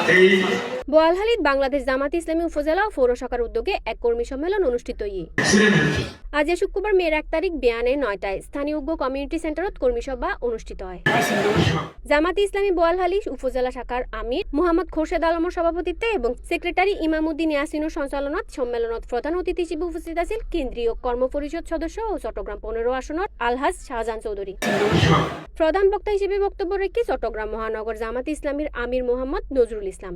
বোয়ালখালীত বাংলাদেশ জামাত ইসলামী উপজেলা ও পৌর শাখার উদ্যোগে এক কর্মী সম্মেলন অনুষ্ঠিত আজ শুক্রবার মের 1 তারিখ বিয়ানে 9টায় স্থানীয় উগ্র কমিউনিটি সেন্টারত কর্মী সভা অনুষ্ঠিত হয়। জামাত ইসলামী বোয়ালখালী উপজেলা শাখার আমির মোহাম্মদ খোরশেদ আলমের সভাপতিত্বে এবং সেক্রেটারি ইমামউদ্দিন ইয়াসিনের সঞ্চালনত সম্মেলনত প্রধান অতিথি হিসেবে উপস্থিত আছেন কেন্দ্রীয় কর্মপরিষদ সদস্য ও চট্টগ্রাম 15 আসনের আলহাজ শাহজাহান চৌধুরী। প্রধান বক্তা হিসেবে বক্তব্য রেখে চট্টগ্রাম মহানগর জামাত ইসলামীর আমির মোহাম্মদ নজরুল ইসলাম।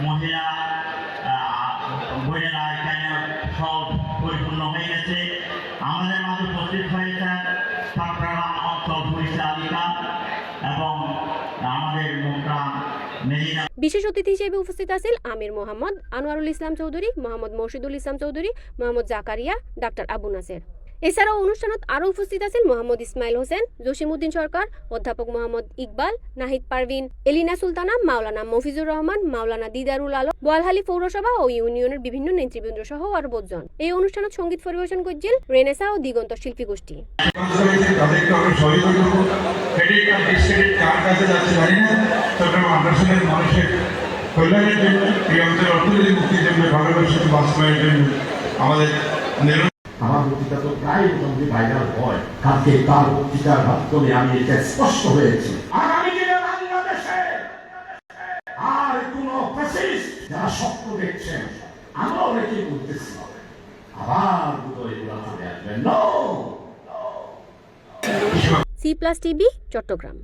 মহিলা বোনেরা এখানে সব পরিপূর্ণ হয়ে গেছে। আমাদের মাঝে উপস্থিত হয়েছেন চট্টগ্রাম অঞ্চল পরিচালিকা এবং আমাদের মোকাম মেরিনা। বিশেষ অতিথি হিসেবে উপস্থিত আছেন আমির মোহাম্মদ আনোয়ারুল ইসলাম চৌধুরী, মোহাম্মদ মর্শিদুল ইসলাম চৌধুরী, মোহাম্মদ জাকারিয়া, ডাক্তার আবু নাসের। এছাড়াও অনুষ্ঠানত আরও উপস্থিত আছেন মোহাম্মদ ইসমাইল হোসেন, জসিমউদ্দিন সরকার, অধ্যাপক মোহাম্মদ ইকবাল, নাহিদ পারভিন, এলিনা সুলতানা, মাওলানা মফিজুর রহমান, মাওলানা দিদারুল আলম, বোয়ালখালী পৌরসভা ও ইউনিয়নের বিভিন্ন নেতৃবৃন্দ সহ আরো 5 জন। এই অনুষ্ঠানত সঙ্গীত পরিবেশন করছিল রেনেসা ও দিগন্ত শিল্পী গোষ্ঠী। কল্যাণের জন্য এই অঞ্চলের অর্থনৈতিক মুক্তির জন্য ভালোবাসা বাস্তবায়নের জন্য আমাদের আমার বক্তৃতা তো প্রায় মোটামুটি ভাইরাল হয়। কালকে তার বক্তৃতার মাধ্যমে আমি এটা স্পষ্ট হয়েছি, আগামী দিনে বাংলাদেশে আর কোন ফ্যাসিস্ট যারা স্বপ্ন দেখছেন, আমরা অনেকেই বলতেছি আবার বোধহয় এগুলা চলে আসবে। নো। C+ TV, Chittagong.